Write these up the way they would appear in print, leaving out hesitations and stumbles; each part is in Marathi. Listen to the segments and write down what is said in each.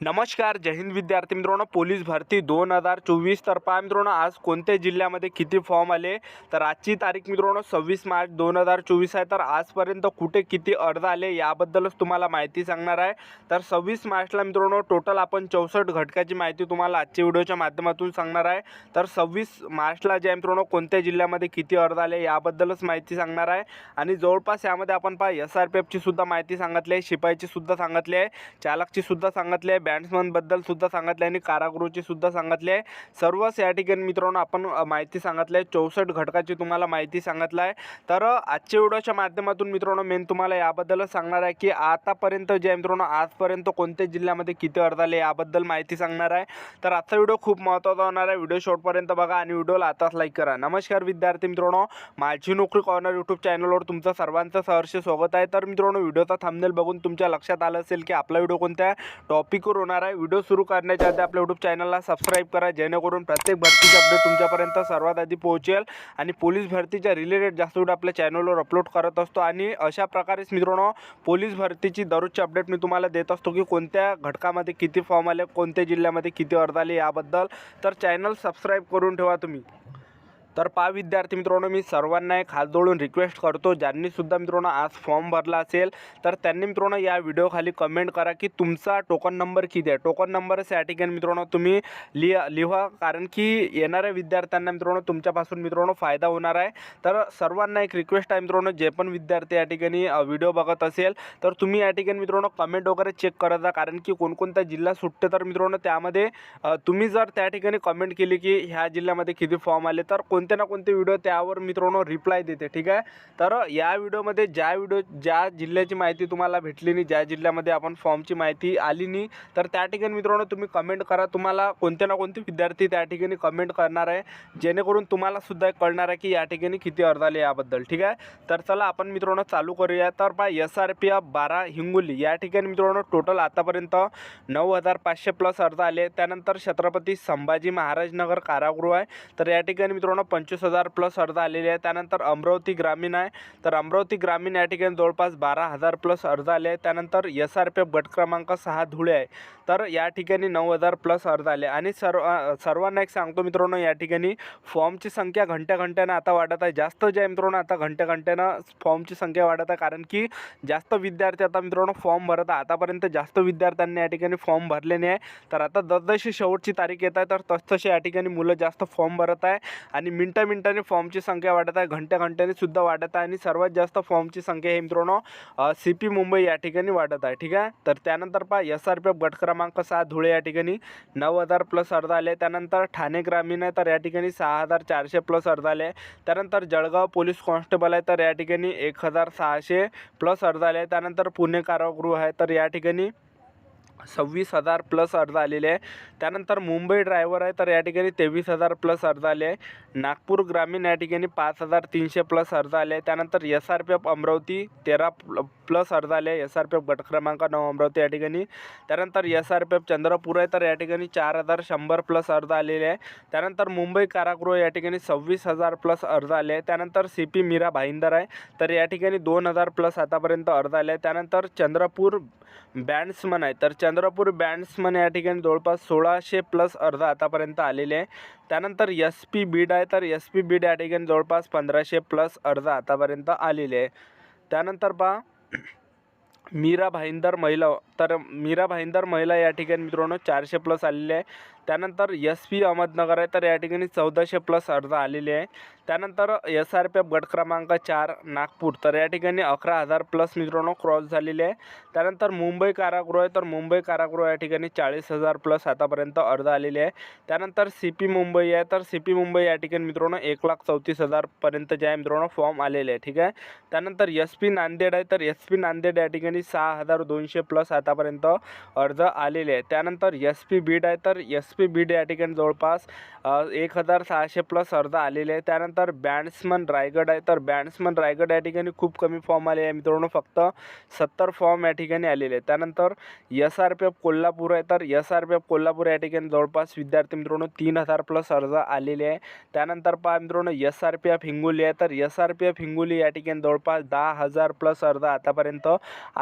नमस्कार, जय हिंद विद्यार्थी मित्रांनो. पोलीस भरती 2024 तर पहा मित्रांनो, आज कोणत्या जिल्ह्यामध्ये किती फॉर्म आले. तर आजची तारीख मित्रांनो 26 मार्च 2024 आहे. तर आजपर्यंत कुठे किती अर्ज आले याबद्दलच तुम्हाला माहिती सांगणार आहे. तर 26 मार्चला मित्रांनो टोटल आपण 64 घटकाची माहिती तुम्हाला आजच्या व्हिडिओच्या माध्यमातून सांगणार आहे. तर 26 मार्चला जे मित्रांनो कोणत्या जिल्ह्यामध्ये किती अर्ज आले याबद्दलच माहिती सांगणार आहे. आणि जवळपास यामध्ये आपण पहा SRPFची सुद्धा माहिती सांगितली आहे, शिपाईची सुद्धा सांगितली आहे, चालकची सुद्धा सांगितली आहे, बॅट्समन बद्दल सुद्धा सांगितले आणि कारागृहाची सुद्धा सांगितले आहे. सर्वच या ठिकाणी मित्रांनो आपण माहिती सांगितली आहे. 64 घटकाची तुम्हाला माहिती सांगितलं आहे. तर आजच्या व्हिडिओच्या माध्यमातून मित्रांनो मेन तुम्हाला याबद्दलच सांगणार आहे की आतापर्यंत जे मित्रांनो आजपर्यंत कोणत्या जिल्ह्यामध्ये किती अर्ज आले याबद्दल माहिती सांगणार आहे. तर आजचा व्हिडिओ खूप महत्त्वाचा होणार आहे. व्हिडिओ शेवटपर्यंत बघा आणि व्हिडिओला आताच लाईक करा. नमस्कार विद्यार्थी मित्रांनो, माझी नोकरी कॉर्नर यूट्यूब चॅनलवर तुमचं सर्वांचं सहर्ष स्वागत आहे. तर मित्रांनो व्हिडिओचा थंबनेल बघून तुमच्या लक्षात आलं असेल की आपला व्हिडिओ कोणत्या टॉपिकवर होणार आहे. व्हिडिओ सुरू करण्याच्या आधी आपल्या यूट्यूब चॅनलला सबस्क्राईब करा, जेणेकरून प्रत्येक भरतीचे अपडेट तुमच्यापर्यंत सर्वात आधी पोहोचेल. आणि पोलीस भरतीच्या रिलेटेड जास्त व्हिडिओ आपल्या चॅनलवर अपलोड करत असतो. आणि अशा प्रकारेच मित्रांनो पोलीस भरतीची दररोजची अपडेट मी तुम्हाला देत असतो की कोणत्या घटकामध्ये किती फॉर्म आले, कोणत्या जिल्ह्यामध्ये किती अर्ज आले याबद्दल. तर चॅनल सबस्क्राईब करून ठेवा तुम्ही. तर पहा विद्यार्थी मित्रांनो, मी सर्वांना एक हात जोडून रिक्वेस्ट करतो, ज्यांनी सुद्धा मित्रांनो आज फॉर्म भरला असेल तर त्यांनी मित्रांनो या व्हिडिओखाली कमेंट करा की तुमचा टोकन नंबर किती आहे. टोकन नंबरच या ठिकाणी मित्रांनो तुम्ही लिहा, कारण की येणाऱ्या विद्यार्थ्यांना मित्रांनो तुमच्यापासून मित्रांनो फायदा होणार आहे. तर सर्वांना एक रिक्वेस्ट आहे मित्रांनो, जे पण विद्यार्थी या ठिकाणी व्हिडिओ बघत असेल तर तुम्ही या ठिकाणी मित्रांनो कमेंट वगैरे चेक करत जा, कारण की कोणकोणता जिल्हा सुटते. तर मित्रांनो त्यामध्ये तुम्ही जर त्या ठिकाणी कमेंट केली की ह्या जिल्ह्यामध्ये किती फॉर्म आले, तर कोणते ना कोणते व्हिडिओ त्यावर मित्रांनो रिप्लाय देते. ठीक आहे. तर या व्हिडिओमध्ये ज्या जिल्ह्याची माहिती तुम्हाला भेटली नाही, ज्या जिल्ह्यामध्ये आपण फॉर्मची माहिती आली नाही, तर त्या ठिकाणी मित्रांनो तुम्ही कमेंट करा. तुम्हाला कोणते ना कोणते विद्यार्थी त्या ठिकाणी कमेंट करणार आहे, जेणेकरून तुम्हाला सुद्धा कळणार आहे की या ठिकाणी किती अर्ज आले याबद्दल. ठीक आहे. तर चला आपण मित्रांनो चालू करूया. तर पहा SRPF 12 हिंगोली या ठिकाणी मित्रांनो टोटल आतापर्यंत 9,500 प्लस अर्ज आले. त्यानंतर छत्रपती संभाजी महाराज नगर कारागृह आहे, तर या ठिकाणी मित्रांनो 25,000 प्लस अर्ज आलेले आहे. त्यानंतर अमरावती ग्रामीण आहे, तर अमरावती ग्रामीण या ठिकाणी जवळपास 12,000 प्लस अर्ज आले आहे. त्यानंतर SRPF गट क्रमांक 6 धुळे आहे, तर या ठिकाणी 9,000 प्लस अर्ज आले. आणि सर्वांना एक सांगतो मित्रांनो, या ठिकाणी फॉर्मची संख्या घंट्यानं आता वाढत आहे. जास्त जे आहे मित्रांनो आता घंट्यानं फॉर्मची संख्या वाढत आहे, कारण की जास्त विद्यार्थी आता मित्रांनो फॉर्म भरत आहे. आतापर्यंत जास्त विद्यार्थ्यांनी या ठिकाणी फॉर्म भरले नाही, तर आता जसजशी शेवटची तारीख येत आहे तर तसतसे या ठिकाणी मुलं जास्त फॉर्म भरत आहे. आणि मिनिटांनी फॉर्मची संख्या वाढत आहे, घंट्याने सुद्धा वाढत आहे. आणि सर्वात जास्त फॉर्मची संख्या हे मित्रांनो CP मुंबई या ठिकाणी वाढत आहे. ठीक आहे. तर त्यानंतर पहा SRPF गट क्रमांक 6 धुळे या ठिकाणी 9,000 प्लस अर्ज आले. त्यानंतर ठाणे ग्रामीण आहे, तर या ठिकाणी 6,400 प्लस अर्ज आले. त्यानंतर जळगाव पोलीस कॉन्स्टेबल आहे, तर या ठिकाणी 1,600 प्लस अर्ज आले. त्यानंतर पुणे कारागृह आहे, तर या ठिकाणी 26,000 प्लस अर्ज आलेले आहे. त्यानंतर मुंबई ड्रायव्हर आहे, तर या ठिकाणी 23,000 प्लस अर्ज आले आहे. नागपूर ग्रामीण या ठिकाणी 5,300 प्लस अर्ज आले. त्यानंतर SRPF अमरावती 13 प्लस अर्ज आले. SRPF गट क्रमांक 9 अमरावती या ठिकाणी. त्यानंतर SRPF चंद्रपूर आहे, तर या ठिकाणी 4,100 प्लस अर्ज आलेले आहे. त्यानंतर मुंबई कारागृह या ठिकाणी 26,000 प्लस अर्ज आले आहे. त्यानंतर CP मीरा भाईंदर आहे, तर या ठिकाणी 2,000 प्लस आतापर्यंत अर्ज आले आहे. त्यानंतर चंद्रपूर बॅट्समन आहे, तर चंद्रपूर बॅट्समन या ठिकाणी जवळपास 1,600 प्लस अर्ज आतापर्यंत आलेले आहे. त्यानंतर SP बीड आहे, तर SP बीड या ठिकाणी जवळपास 1,500 प्लस अर्ज आतापर्यंत आलेले आहे. त्यानंतर पहा मीरा भाईंदर महिला, तर मीरा भाईंदर महिला या ठिकाणी मित्रांनो 400 प्लस आलेले आहे. त्यानंतर SP अहमदनगर आहे, तर या ठिकाणी 1,400 प्लस अर्ज आलेले आहे. त्यानंतर SRPF गट क्रमांक 4 नागपूर, तर या ठिकाणी 11,000 प्लस मित्रांनो क्रॉस झालेले आहे. त्यानंतर मुंबई कारागृह आहे, तर मुंबई कारागृह या ठिकाणी 40,000 प्लस आतापर्यंत अर्ज आलेले आहे. त्यानंतर CP मुंबई आहे, तर CP मुंबई या ठिकाणी मित्रांनो 1,34,000 पर्यंत जे आहे मित्रांनो फॉर्म आलेले आहे. ठीक आहे. त्यानंतर SP नांदेड आहे, तर SP नांदेड या ठिकाणी 6,200 प्लस आतापर्यंत अर्ज आलेले आहे. त्यानंतर SP बीड आहे, तर SP बीड या ठिकाणी जवळपास 1,600 प्लस अर्ज आलेले आहे. त्यानंतर बॅट्समन रायगड आहे, तर बॅट्समन रायगड या ठिकाणी खूप कमी फॉर्म आले आहे मित्रांनो, फक्त 70 फॉर्म या ठिकाणी आलेले आहेत. त्यानंतर SRPF कोल्हापूर आहे, तर SRPF कोल्हापूर या ठिकाणी जवळपास विद्यार्थी मित्रांनो 3,000 प्लस अर्ज आलेले आहे. त्यानंतर पहा मित्रांनो SRPF हिंगोली आहे, तर SRPF हिंगोली या ठिकाणी जवळपास 10,000 प्लस अर्ज आतापर्यंत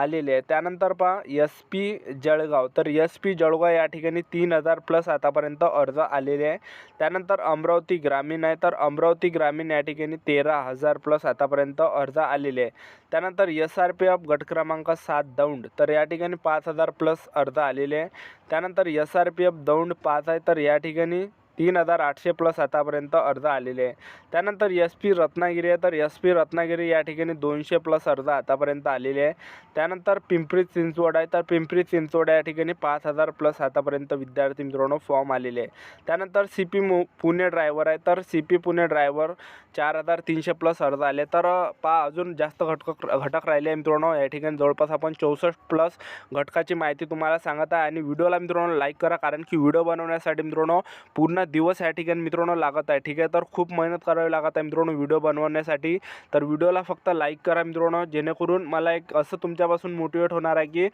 आलेले आहे. त्यानंतर पहा SP जळगाव, तर SP जळगाव या ठिकाणी 3000 प्लस आतापर्यंत अर्ज आलेले आहे. त्यानंतर अमरावती ग्रामीण आहे, तर अमरावती ग्रामीण या ठिकाणी 13,000 प्लस आतापर्यंत अर्ज आलेले आहे. त्यानंतर SRPF गट क्रमांक 7 दौंड, तर या ठिकाणी 5,000 प्लस अर्ज आलेले आहे. त्यानंतर SRPF दौंड 5 आहे, तर या ठिकाणी 3,800 प्लस आतापर्यंत अर्ज आलेले आहे. त्यानंतर SP रत्नागिरी आहे, तर SP रत्नागिरी या ठिकाणी 200 प्लस अर्ज आतापर्यंत आलेले आहे. त्यानंतर पिंपरी चिंचवड आहे, तर पिंपरी चिंचवड या ठिकाणी 5,000 प्लस आतापर्यंत विद्यार्थी मित्रांनो फॉर्म आलेले आहे. त्यानंतर CP पुणे ड्रायव्हर आहे, तर CP पुणे ड्रायव्हर 4,300 प्लस अर्ज आले. तर पहा अजून जास्त घटक राहिले आहे मित्रांनो. या ठिकाणी जवळपास आपण 64 प्लस घटकाची माहिती तुम्हाला सांगत आहे. आणि व्हिडिओला मित्रांनो लाईक करा, कारण की व्हिडिओ बनवण्यासाठी मित्रांनो पूर्ण दिवस या ठिकाणी मित्रांनो लागत आहे. ठीक आहे, तर खूप मेहनत करावी लागत आहे मित्रांनो व्हिडिओ बनवण्यासाठी. तर व्हिडिओला फक्त लाईक करा मित्रांनो, जेणेकरून मला एक असं तुमच्यापासून मोटिवेट होणार आहे की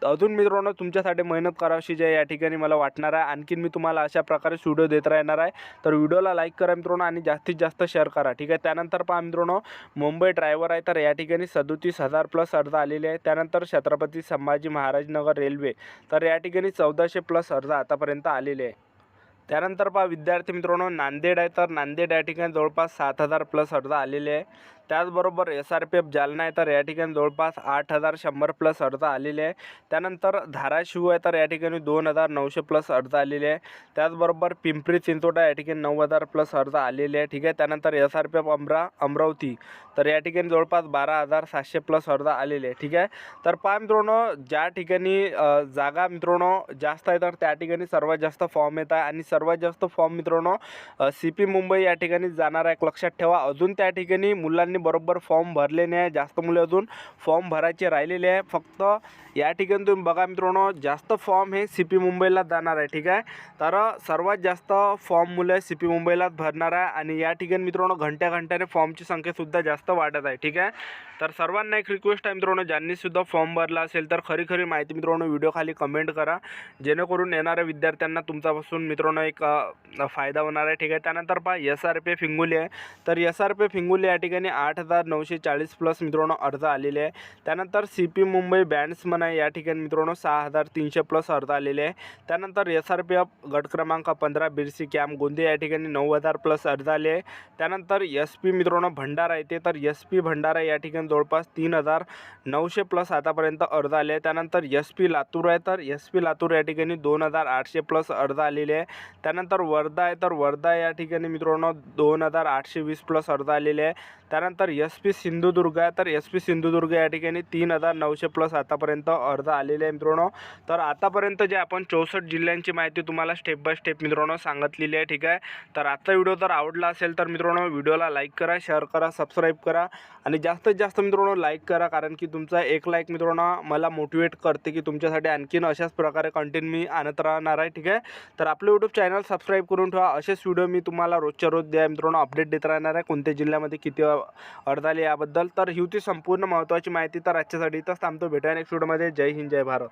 अजून मित्रांनो तुमच्यासाठी मेहनत करावीशी जे या ठिकाणी मला वाटणार आहे. आणखीन मी तुम्हाला अशा प्रकारे व्हिडिओ देत राहणार आहे. तर व्हिडिओला लाईक करा मित्रांनो आणि जास्तीत जास्त शेअर करा. ठीक आहे, त्यानंतर पहा मित्रांनो मुंबई ड्रायव्हर आहे, तर या ठिकाणी 37,000 प्लस अर्ज आलेले आहे. त्यानंतर छत्रपती संभाजी महाराज नगर रेल्वे, तर या ठिकाणी 1400 प्लस अर्ज आतापर्यंत आलेले आहे. त्यानंतर पहा विद्यार्थी मित्रांनो नांदेड आहे, तर नांदेड या ठिकाणी जवळपास 7,000 प्लस अर्ज आलेले आहे. त्याचबरोबर SRPF जालना आहे, तर या ठिकाणी जवळपास 8,100 प्लस अर्ज आलेले आहे. त्यानंतर धाराशिव आहे, तर या ठिकाणी 2,900 प्लस अर्ज आलेले आहे. त्याचबरोबर पिंपरी चिंचवड या ठिकाणी 9,000 प्लस अर्ज आलेले आहे. ठीक आहे, त्यानंतर SRPF अमरावती, तर या ठिकाणी जवळपास 12,700 प्लस अर्ज आलेले आहे. ठीक आहे, तर पहा मित्रांनो ज्या ठिकाणी जागा मित्रांनो जास्त आहे, तर त्या ठिकाणी सर्वात जास्त फॉर्म येत आहे. आणि सर्वात जास्त फॉर्म मित्रांनो CP मुंबई या ठिकाणी जाणार आहे. लक्षात ठेवा, अजून त्या ठिकाणी मुलांनी बरोबर फॉर्म भरले नाही आहे. जास्त मुले अजून फॉर्म भरायचे राहिलेले आहे. फक्त या ठिकाणी तुम्ही बघा मित्रांनो जास्त फॉर्म हे CP मुंबईला जाणार आहे. ठीक आहे, तर सर्वात जास्त फॉर्म मुले CP मुंबईलाच भरणार आहे. आणि या ठिकाणी मित्रांनो घंट्याने फॉर्मची संख्यासुद्धा जास्त वाढत आहे. ठीक आहे, तर सर्वांना एक रिक्वेस्ट आहे मित्रांनो, ज्यांनीसुद्धा फॉर्म भरला असेल तर खरी माहिती मित्रांनो व्हिडिओ खाली कमेंट करा, जेणेकरून येणाऱ्या विद्यार्थ्यांना तुमच्यापासून मित्रांनो एक फायदा होणार आहे. ठीक आहे, त्यानंतर पहा SRPF हिंगोली आहे, तर SRPF हिंगोली या ठिकाणी 8,940 प्लस मित्रांनो अर्ज आलेले आहे. त्यानंतर CP मुंबई बॅट्समन आहे, या ठिकाणी मित्रांनो 6,300 प्लस अर्ज आलेले आहे. त्यानंतर SRPF गट क्रमांक 15 बिरसी कॅम्प गोंदिया या ठिकाणी 9,000 प्लस अर्ज आले आहे. त्यानंतर SP मित्रांनो भंडारा येते, तर SP भंडारा या ठिकाणी जवळपास 3,900 प्लस आतापर्यंत अर्ज आले आहे. त्यानंतर SP लातूर आहे, तर SP लातूर या ठिकाणी 2,800 प्लस अर्ज आलेले आहे. त्यानंतर वर्धा आहे, तर वर्धा या ठिकाणी मित्रांनो 2,820 प्लस अर्ज आलेले आहे. त्यानंतर SP सिंधुदुर्ग आहे, तर SP सिंधुदुर्ग या ठिकाणी 3,900 प्लस आतापर्यंत अर्ज आलेले आहे मित्रांनो. तर आतापर्यंत जे आपण 64 जिल्ह्यांची माहिती तुम्हाला स्टेप बाय स्टेप मित्रांनो सांगितलेली आहे. ठीक आहे, तर आजचा व्हिडिओ जर आवडला असेल तर मित्रांनो व्हिडिओला लाईक करा, शेअर करा, सबस्क्राईब करा आणि जास्तीत जास्त मित्रांनो लाईक करा, कारण की तुमचा एक लाईक मित्रांनो मला मोटिवेट करते की तुमच्यासाठी आणखीन अशाच प्रकारे कंटेंट मी आणत राहणार आहे. ठीक आहे, तर आपलं यूट्यूब चॅनल सबस्क्राईब करून ठेवा. असेच व्हिडिओ मी तुम्हाला रोजच्या रोज द्या मित्रांनो अपडेट देत राहणार आहे, कोणत्या जिल्ह्यामध्ये किती अर्ज आले याबद्दल. तर ही होती संपूर्ण महत्त्वाची माहिती. तर आजच्यासाठी इथंच थांबतो. भेटूया नेक्स्ट व्हिडिओमध्ये. जय हिंद, जय भारत.